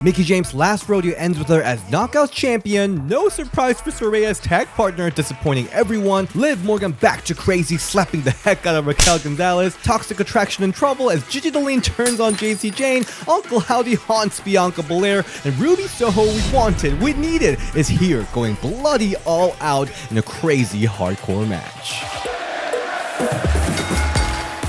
Mickie James Last Rodeo ends with her as Knockouts champion. No surprise for Saraya's tag partner, disappointing everyone. Liv Morgan back to crazy, slapping the heck out of Raquel Gonzalez. Toxic attraction in trouble as Gigi Dolin turns on Jacy Jayne. Uncle Howdy haunts Bianca, Belair, and Ruby Soho we wanted, we needed, is here going bloody all out in a crazy hardcore match.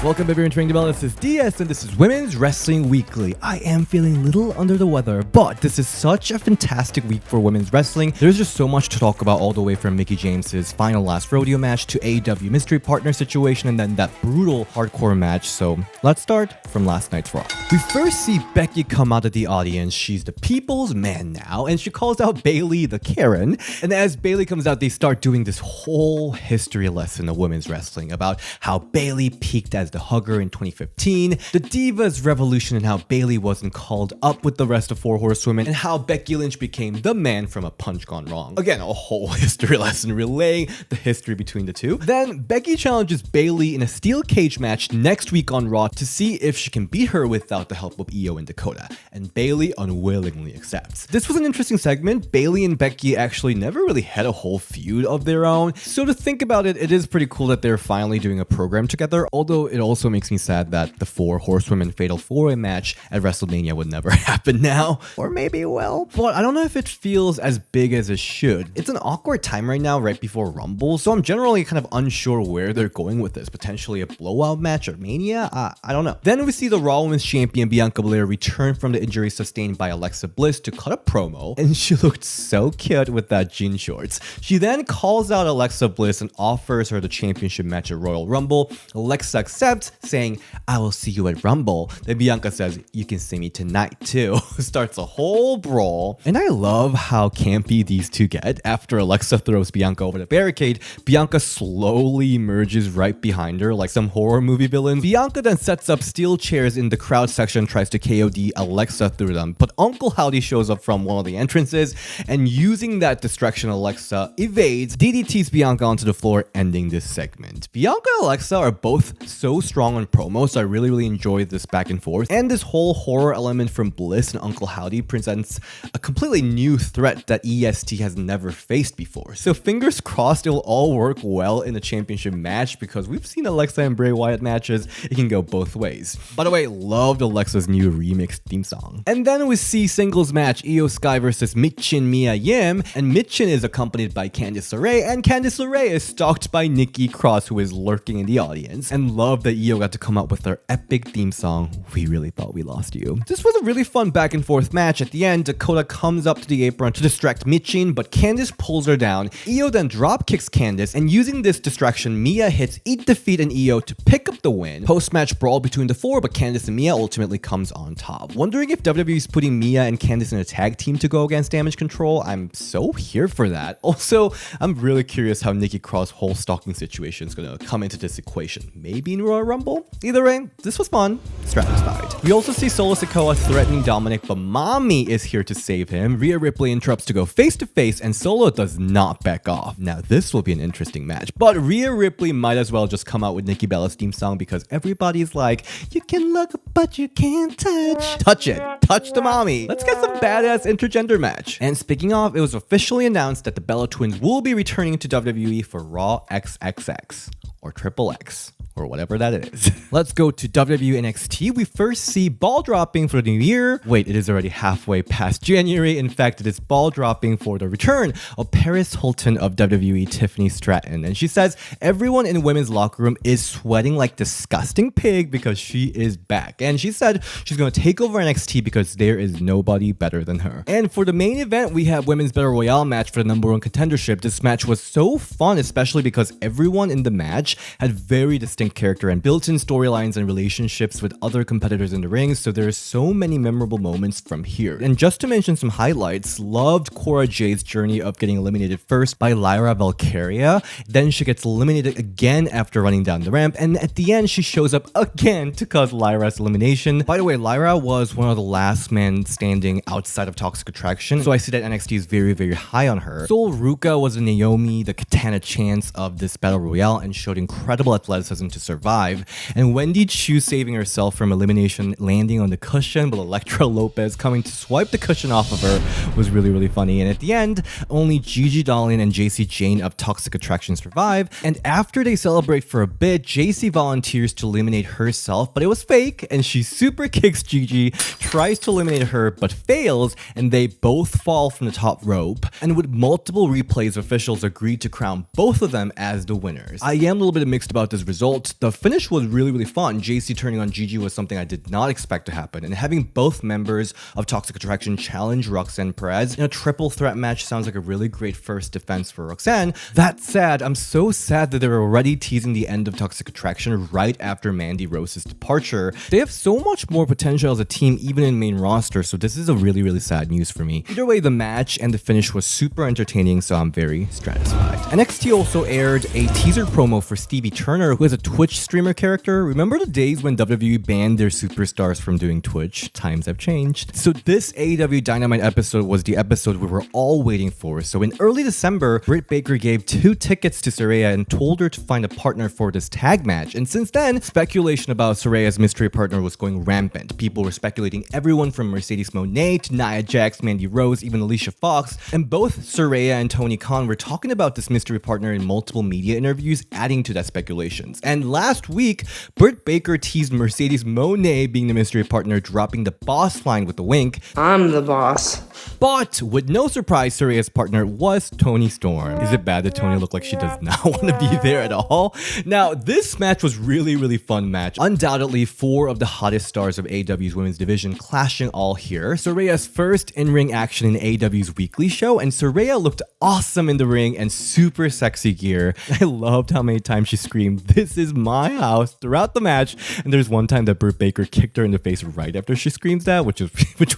Welcome everyone to Ring the Bell. This is DS and this is Women's Wrestling Weekly. I am feeling a little under the weather, but this is such a fantastic week for women's wrestling. There's just so much to talk about, all the way from Mickie James's final Last Rodeo match to AEW mystery partner situation and then that brutal hardcore match. So let's start from last night's Raw. We first see Becky come out of the audience. She's the people's man now, and she calls out Bayley the Karen. And as Bayley comes out, they start doing this whole history lesson of women's wrestling about how Bayley peaked as the hugger in 2015, the Divas Revolution, and how Bayley wasn't called up with the rest of Four Horsewomen, and how Becky Lynch became the man from A Punch Gone Wrong. Again, a whole history lesson relaying the history between the two. Then Becky challenges Bayley in a steel cage match next week on Raw to see if she can beat her without the help of Io and Dakota, and Bayley unwillingly accepts. This was an interesting segment. Bayley and Becky actually never really had a whole feud of their own, so to think about it, it is pretty cool that they're finally doing a program together, although it also makes me sad that the Four Horsewomen Fatal 4-Way match at WrestleMania would never happen now. Or maybe it will. But I don't know if it feels as big as it should. It's an awkward time right now, right before Rumble, so I'm generally kind of unsure where they're going with this. Potentially a blowout match or Mania? I don't know. Then we see the Raw Women's Champion Bianca Belair return from the injury sustained by Alexa Bliss to cut a promo, and she looked so cute with that jean shorts. She then calls out Alexa Bliss and offers her the championship match at Royal Rumble. Alexa accepts, saying, "I will see you at Rumble." Then Bianca says, "You can see me tonight too." Starts a whole brawl. And I love how campy these two get. After Alexa throws Bianca over the barricade, Bianca slowly emerges right behind her like some horror movie villain. Bianca then sets up steel chairs in the crowd section and tries to KOD Alexa through them. But Uncle Howdy shows up from one of the entrances, and using that distraction, Alexa evades, DDTs Bianca onto the floor, ending this segment. Bianca and Alexa are both so strong on promo, so I really enjoyed this back and forth. And this whole horror element from Bliss and Uncle Howdy presents a completely new threat that EST has never faced before. So fingers crossed it will all work well in the championship match, because we've seen Alexa and Bray Wyatt matches. It can go both ways. By the way, loved Alexa's new remix theme song. And then we see singles match Io Sky versus Michin Mia Yim, and Michin is accompanied by Candice LeRae, and Candice LeRae is stalked by Nikki Cross, who is lurking in the audience. And love that Io got to come up with their epic theme song, "We Really Thought We Lost You." This was a really fun back and forth match. At the end, Dakota comes up to the apron to distract Michin, but Candice pulls her down. Io then drop kicks Candice, and using this distraction, Mia hits Eat Defeat and Io to pick up the win. Post-match brawl between the four, but Candice and Mia ultimately comes on top. Wondering if WWE is putting Mia and Candice in a tag team to go against Damage Control. I'm so here for that. Also, I'm really curious how Nikki Cross' whole stalking situation is going to come into this equation. Maybe in Royal Rumble? Either way, this was fun. Satisfied. We also see Solo Sikoa threatening Dominic, but Mommy is here to save him. Rhea Ripley interrupts to go face to face, and Solo does not back off. Now this will be an interesting match, but Rhea Ripley might as well just come out with Nikki Bella's theme song, because everybody's like, "You can look, but you can't touch." Touch it. Touch the mommy. Let's get some badass intergender match. And speaking of, it was officially announced that the Bella twins will be returning to WWE for Raw XXX. Or Triple X, or whatever that is. Let's go to WWE NXT. We first see ball dropping for the new year. Wait, it is already halfway past January. In fact, it is ball dropping for the return of Paris Hilton of WWE, Tiffany Stratton. And she says everyone in the women's locker room is sweating like disgusting pig because she is back. And she said she's going to take over NXT because there is nobody better than her. And for the main event, we have Women's Battle Royale match for the #1 contendership. This match was so fun, especially because everyone in the match had very distinct character and built-in storylines and relationships with other competitors in the ring, so there's so many memorable moments from here. And just to mention some highlights, loved Cora Jade's journey of getting eliminated first by Lyra Valkyria, then she gets eliminated again after running down the ramp, and at the end she shows up again to cause Lyra's elimination. By the way, Lyra was one of the last men standing outside of Toxic Attraction, so I see that NXT is very high on her. Sol Ruka was a Naomi, the Katana Chance of this Battle Royale, and showed incredible athleticism to survive. And Wendy Chu saving herself from elimination, landing on the cushion, but Elektra Lopez coming to swipe the cushion off of her was really, really funny. And at the end, only Gigi Dolin and Jacy Jayne of Toxic Attraction survive. And after they celebrate for a bit, Jacy volunteers to eliminate herself, but it was fake, and she super kicks Gigi, tries to eliminate her, but fails, and they both fall from the top rope. And with multiple replays, officials agreed to crown both of them as the winners. I am a little bit mixed about this result. The finish was really, really fun. Jacy turning on Gigi was something I did not expect to happen, and having both members of Toxic Attraction challenge Roxanne Perez in a triple threat match sounds like a really great first defense for Roxanne. That said, I'm so sad that they're already teasing the end of Toxic Attraction right after Mandy Rose's departure. They have so much more potential as a team even in main roster, so this is a really, really sad news for me. Either way, the match and the finish was super entertaining, so I'm very satisfied. NXT also aired a teaser promo for Stevie Turner, who is a Twitch streamer character. Remember the days when WWE banned their superstars from doing Twitch? Times have changed. So this AEW Dynamite episode was the episode we were all waiting for. So in early December, Britt Baker gave 2 tickets to Saraya and told her to find a partner for this tag match. And since then, speculation about Saraya's mystery partner was going rampant. People were speculating everyone from Mercedes Moné to Nia Jax, Mandy Rose, even Alicia Fox. And both Saraya and Tony Khan were talking about this mystery partner in multiple media interviews, adding to that speculations. And last week, Britt Baker teased Mercedes Moné being the mystery partner, dropping the boss line with a wink. I'm the boss. But with no surprise, Saraya's partner was Toni Storm. Is it bad that Toni looked like she does not want to be there at all? Now, this match was really, really fun match. Undoubtedly, 4 of the hottest stars of AEW's women's division clashing all here. Saraya's first in-ring action in AEW's weekly show, and Saraya looked awesome in the ring and super sexy gear. I loved how many times she screamed, "This is my house," throughout the match. And there's one time that Britt Baker kicked her in the face right after she screams that, which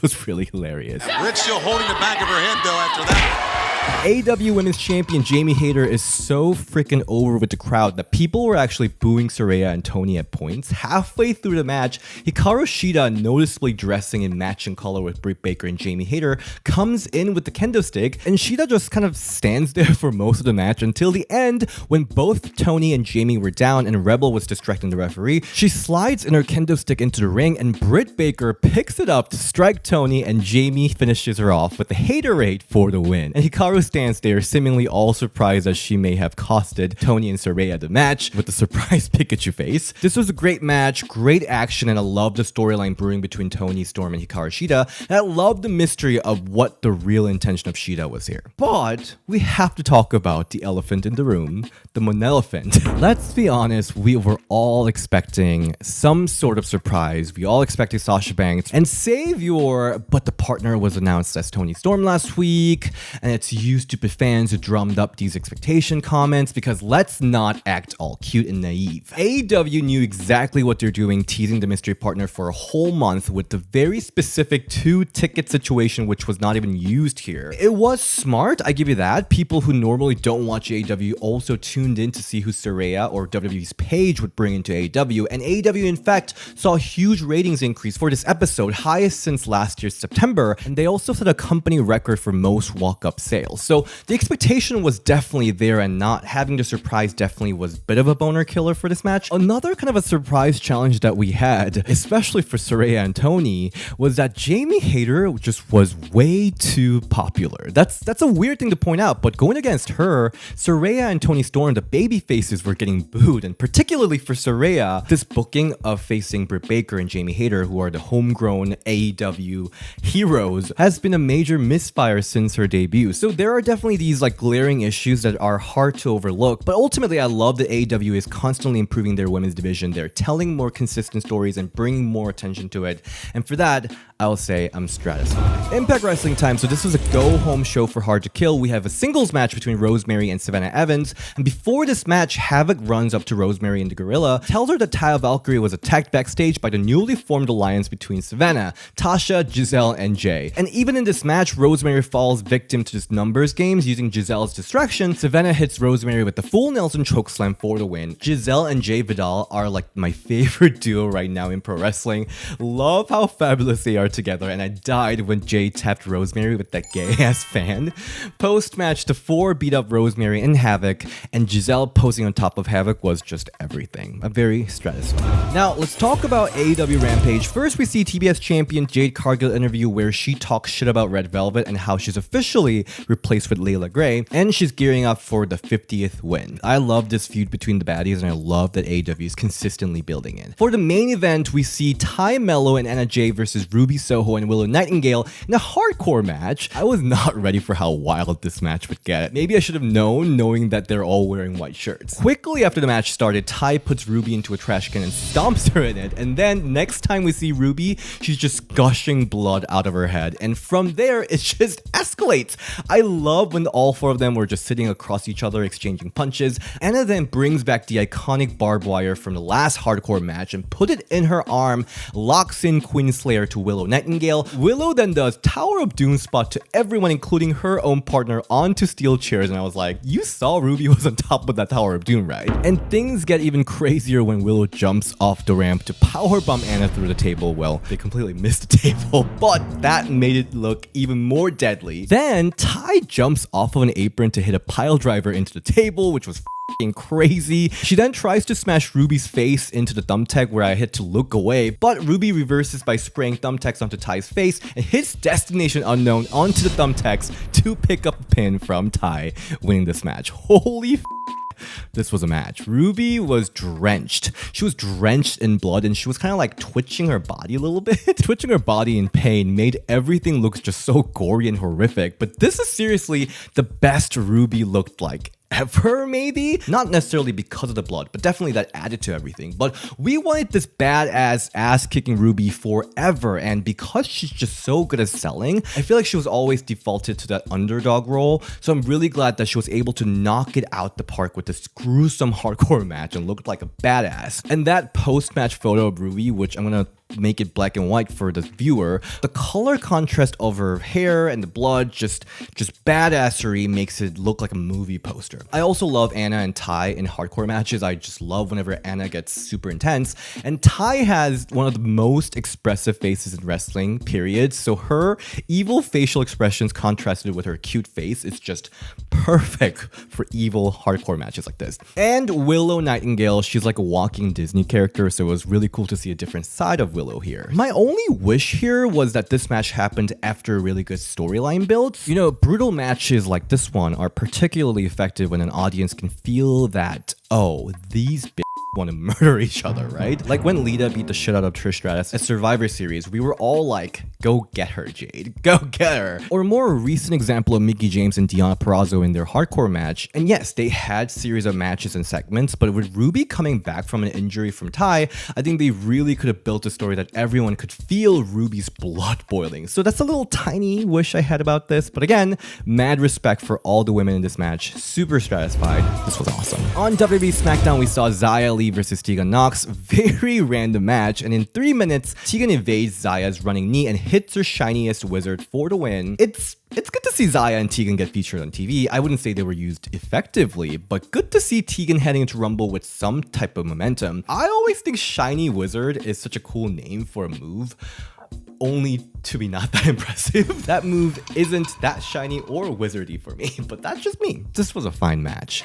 was really hilarious. Britt still holding the back of her head though after that. AEW Women's Champion Jamie Hayter is so freaking over with the crowd that people were actually booing Saraya and Toni at points. Halfway through the match, Hikaru Shida, noticeably dressing in matching color with Britt Baker and Jamie Hayter, comes in with the kendo stick, and Shida just kind of stands there for most of the match until the end when both Toni and Jamie were down and Rebel was distracting the referee. She slides in her kendo stick into the ring, and Britt Baker picks it up to strike Toni, and Jamie finishes her off with the Haterade for the win. And Hikaru stands there, seemingly all surprised as she may have costed Toni and Saraya the match with the surprise Pikachu face. This was a great match, great action, and I love the storyline brewing between Toni, Storm, and Hikaru Shida. And I love the mystery of what the real intention of Shida was here. But we have to talk about the elephant in the room, the Monelephant. Let's be honest, we were all expecting some sort of surprise. We all expected Sasha Banks and Savior, but the partner was announced as Toni Storm last week, and it's you stupid fans who drummed up these expectation comments, because let's not act all cute and naive. AEW knew exactly what they're doing, teasing the mystery partner for a whole month with the very specific 2-ticket situation, which was not even used here. It was smart, I give you that. People who normally don't watch AEW also tuned in to see who Saraya or WWE's Paige would bring into AEW, and AEW in fact saw a huge ratings increase for this episode, highest since last year's September, and they also set a company record for most walk-up sales. So the expectation was definitely there, and not having the surprise definitely was a bit of a boner killer for this match. Another kind of a surprise challenge that we had, especially for Saraya and Toni, was that Jamie Hayter just was way too popular. That's a weird thing to point out, but going against her, Saraya and Toni Storm, the baby faces, were getting booed, and particularly for Saraya, this booking of facing Britt Baker and Jamie Hayter, who are the homegrown AEW heroes, has been a major misfire since her debut. So there are definitely these like glaring issues that are hard to overlook, but ultimately I love that AEW is constantly improving their women's division. They're telling more consistent stories and bringing more attention to it, and for that I'll say I'm satisfied. Impact Wrestling time. So this was a go-home show for Hard to Kill. We have a singles match between Rosemary and Savannah Evans, and before this match, Havoc runs up to Rosemary and the Gorilla, tells her that Taya Valkyrie was attacked backstage by the newly formed alliance between Savannah, Tasha, Giselle, and Jay. And even in this match, Rosemary falls victim to this number numbers games using Giselle's distraction, Savannah hits Rosemary with the full Nelson chokeslam for the win. Giselle and Jay Vidal are like my favorite duo right now in pro wrestling. Love how fabulous they are together, and I died when Jay tapped Rosemary with that gay-ass fan. Post-match, the four beat up Rosemary and Havoc, and Giselle posing on top of Havoc was just everything. A very satisfying. Now, let's talk about AEW Rampage. First, we see TBS champion Jade Cargill interview where she talks shit about Red Velvet and how she's officially replaced with Layla Gray, and she's gearing up for the 50th win. I love this feud between the baddies, and I love that AEW is consistently building it. For the main event, we see Ty Mello and Anna Jay versus Ruby Soho and Willow Nightingale in a hardcore match. I was not ready for how wild this match would get. Maybe I should have known, knowing that they're all wearing white shirts. Quickly after the match started, Ty puts Ruby into a trash can and stomps her in it, and then next time we see Ruby, she's just gushing blood out of her head, and from there, it just escalates. I love when all four of them were just sitting across each other exchanging punches. Anna then brings back the iconic barbed wire from the last hardcore match and put it in her arm, locks in Queen Slayer to Willow Nightingale. Willow then does Tower of Doom spot to everyone, including her own partner, onto steel chairs, and I was like, you saw Ruby was on top of that Tower of Doom, right? And things get even crazier when Willow jumps off the ramp to powerbomb Anna through the table. Well, they completely missed the table, but that made it look even more deadly. Then Ty jumps off of an apron to hit a pile driver into the table, which was crazy. She then tries to smash Ruby's face into the thumbtack where I hit to look away, but Ruby reverses by spraying thumbtacks onto Ty's face and hits Destination Unknown onto the thumbtacks to pick up a pin from Ty, winning this match. Holy this was a match. Ruby was drenched. She was drenched in blood, and she was kind of like twitching her body a little bit. Twitching her body in pain made everything look just so gory and horrific, but this is seriously the best Ruby looked like ever, maybe? Not necessarily because of the blood, but definitely that added to everything. But we wanted this badass ass-kicking Ruby forever, and because she's just so good at selling, I feel like she was always defaulted to that underdog role, so I'm really glad that she was able to knock it out the park with this gruesome hardcore match and looked like a badass. And that post-match photo of Ruby, which I'm gonna make it black and white for the viewer, the color contrast of her hair and the blood, just badassery, makes it look like a movie poster. I also love Anna and Ty in hardcore matches. I just love whenever Anna gets super intense, and Ty has one of the most expressive faces in wrestling, period, so her evil facial expressions contrasted with her cute face is just perfect for evil hardcore matches like this. And Willow Nightingale, she's like a walking Disney character, so it was really cool to see a different side of Willow here. My only wish here was that this match happened after a really good storyline build. You know, brutal matches like this one are particularly effective when an audience can feel that, oh, these want to murder each other, right? Like when Lita beat the shit out of Trish Stratus at Survivor Series, we were all like, go get her, Jade, go get her. Or a more recent example of Mickie James and Deonna Purrazzo in their hardcore match, and yes, they had series of matches and segments, but with Ruby coming back from an injury from Ty, I think they really could have built a story that everyone could feel Ruby's blood boiling. So that's a little tiny wish I had about this, but again, mad respect for all the women in this match, super satisfied. This was awesome. On WWE SmackDown, we saw Xia Li versus Tegan Nox, very random match, and in 3 minutes, Tegan evades Xaya's running knee and hits her shiniest wizard for the win. It's good to see Xia and Tegan get featured on TV. I wouldn't say they were used effectively, but good to see Tegan heading into Rumble with some type of momentum. I always think Shiny Wizard is such a cool name for a move, only to be not that impressive. That move isn't that shiny or wizardy for me, but that's just me. This was a fine match.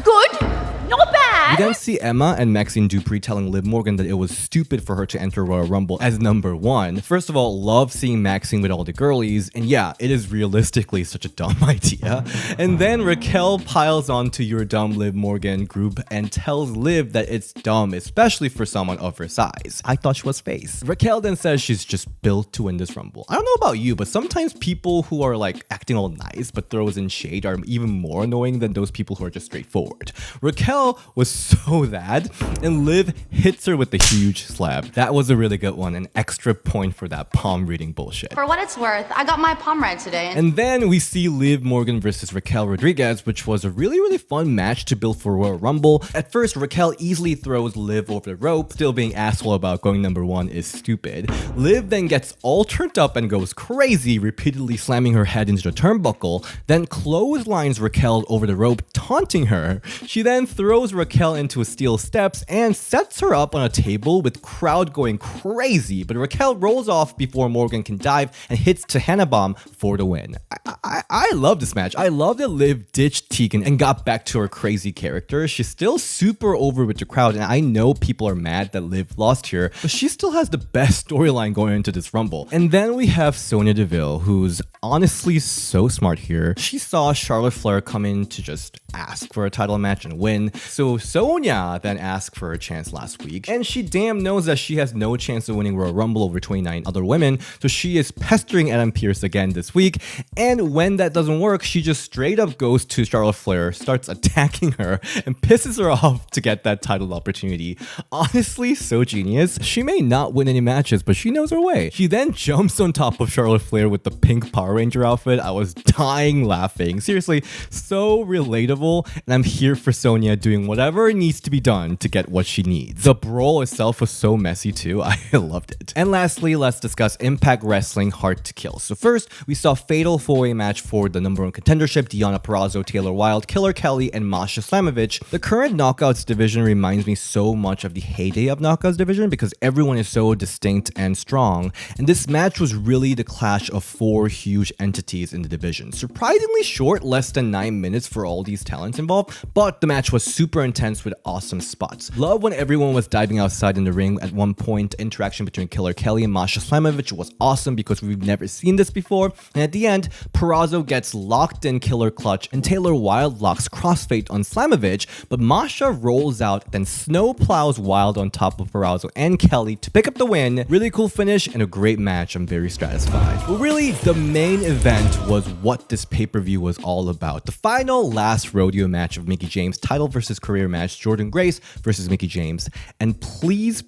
Good, not bad. We then see Emma and Maxine Dupree telling Liv Morgan that it was stupid for her to enter Royal Rumble as number 1. First of all, love seeing Maxine with all the girlies, and yeah, it is realistically such a dumb idea. And then Raquel piles onto your dumb Liv Morgan group and tells Liv that it's dumb, especially for someone of her size. I thought she was face. Raquel then says she's just built to win this Rumble. I don't know about you, but sometimes people who are like acting all nice but throws in shade are even more annoying than those people who are just straightforward. Raquel Raquel was so that, and Liv hits her with the huge slap. That was a really good one, an extra point for that palm reading bullshit. For what it's worth, I got my palm read today. And then we see Liv Morgan versus Raquel Rodriguez, which was a really fun match to build for Royal Rumble. At first, Raquel easily throws Liv over the rope, still being asshole about going number 1 is stupid. Liv then gets all turned up and goes crazy, repeatedly slamming her head into the turnbuckle, then clotheslines Raquel over the rope, taunting her. She then throws Raquel into a steel steps and sets her up on a table with crowd going crazy, but Raquel rolls off before Morgan can dive and hits Tahana Bomb for the win. I love this match. I love that Liv ditched Tegan and got back to her crazy character. She's still super over with the crowd, and I know people are mad that Liv lost here, but she still has the best storyline going into this Rumble. And then we have Sonya Deville, who's honestly so smart here. She saw Charlotte Flair come in to just ask for a title match and win, so Sonya then asked for a chance last week, and she damn knows that she has no chance of winning Royal Rumble over 29 other women, so she is pestering Adam Pearce again this week, and when that doesn't work, she just straight up goes to Charlotte Flair, starts attacking her, and pisses her off to get that title opportunity. Honestly, so genius. She may not win any matches, but she knows her way. She then jumps on top of Charlotte Flair with the pink Power Ranger outfit. I was dying laughing. Seriously, so relatable, and I'm here for Sonya doing whatever needs to be done to get what she needs. The brawl itself was so messy too. I loved it. And lastly, let's discuss Impact Wrestling Hard to Kill. So first, we saw a fatal 4-way match for the number 1 contendership, Deonna Purrazzo, Taylor Wilde, Killer Kelly, and Masha Slamovich. The current Knockouts division reminds me so much of the heyday of Knockouts division because everyone is so distinct and strong, and this match was really the clash of 4 huge entities in the division. Surprisingly short, less than 9 minutes for all these talents involved, but the match was super intense with awesome spots. Love when everyone was diving outside in the ring. At one point, interaction between Killer Kelly and Masha Slamovich was awesome because we've never seen this before, and at the end, Purrazzo gets locked in Killer Clutch and Taylor Wilde locks Crossfade on Slamovich, but Masha rolls out, then snow plows Wilde on top of Purrazzo and Kelly to pick up the win. Really cool finish and a great match. I'm very satisfied. But really, the main event was what this pay-per-view was all about. The final last rodeo match of Mickie James, title versus career match, Jordynne Grace versus Mickie James. And please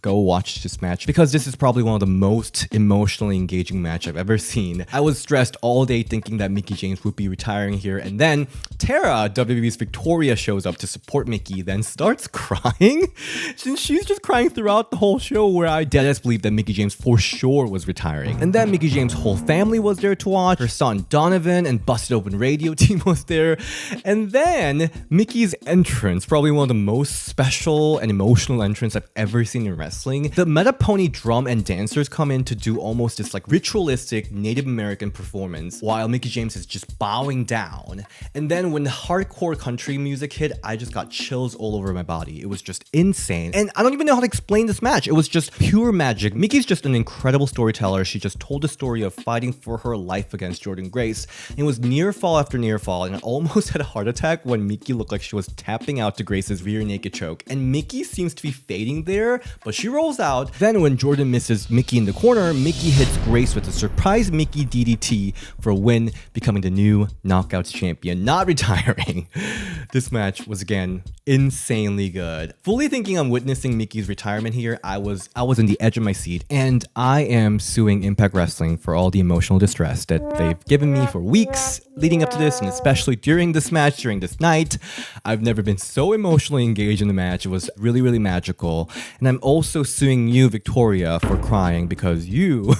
go watch this match because this is probably one of the most emotionally engaging match I've ever seen. I was stressed all day thinking that Mickie James would be retiring here, and then Tara, WWE's Victoria, shows up to support Mickie, then starts crying. Since she's just crying throughout the whole show, where I deadass believed that Mickie James for sure was retiring. And then Mickie James' whole family was there to watch. Her son Donovan and Busted Open Radio team was there. And then Mickie's entrance, probably one of the most special and emotional entrance I've ever seen in wrestling. The Meta Pony drum and dancers come in to do almost this like ritualistic Native American performance while Mickie James is just bowing down. And then when the hardcore country music hit, I just got chills all over my body. It was just insane. And I don't even know how to explain this match. It was just pure magic. Mickie's just an incredible storyteller. She just told the story of fighting for her life against Jordynne Grace. And it was near fall after near fall, and I almost had a heart attack when Mickie looked like she was tapping out to Grace's rear naked choke. And Mickie seems to be fading there, but she rolls out. Then when Jordynne misses Mickie in the corner, Mickie hits Grace with a surprise Mickie DDT for a win, becoming the new Knockouts champion, not retiring. This match was again insanely good. Fully thinking I'm witnessing Mickie's retirement here, I was in the edge of my seat, and I am suing Impact Wrestling for all the emotional distress that they've given me for weeks leading up to this, and especially during this match, during this night. I've never been so emotionally engaged in the match. It was really magical. And I'm also suing you, Victoria, for crying because you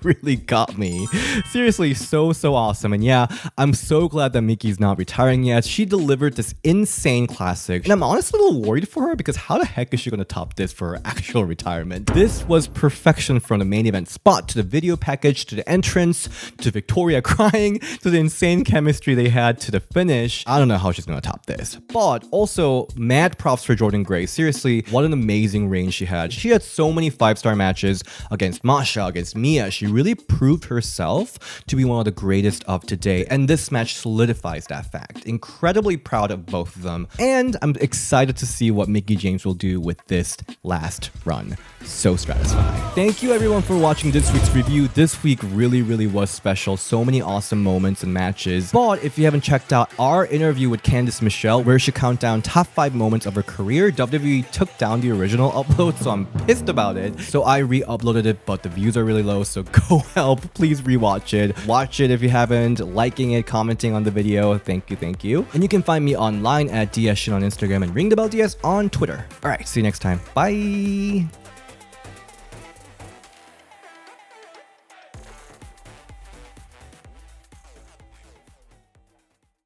really got me. Seriously, so awesome. And yeah, I'm so glad that Mickie's not retiring yet. She delivered this insane classic, and I'm honestly a little worried for her because how the heck is she going to top this for her actual retirement? This was perfection from the main event spot to the video package to the entrance to Victoria crying to the insane chemistry they had to the finish. I don't know how she's going to top this, but also mad props for Jordynne Grace. Seriously, what an amazing reign she had. She had so many 5-star matches against Masha, against Mia. She really proved herself to be one of the greatest of today, and this match solidifies that fact. Incredibly proud of both of them, and I'm excited to see what Mickie James will do with this last run. so satisfying. Thank you everyone for watching this week's review. This week really was special. So many awesome moments and matches. But if you haven't checked out our interview with Candice Michelle, where she count down top 5 moments of her career, WWE took down the original upload, so I'm pissed about it. So I re-uploaded it, but the views are really low, so go help. Please rewatch it. Watch it if you haven't, liking it, commenting on the video. Thank you. And you can find me online at DSShin on Instagram and Ring the Bell DS on Twitter. Alright, see you next time. Bye!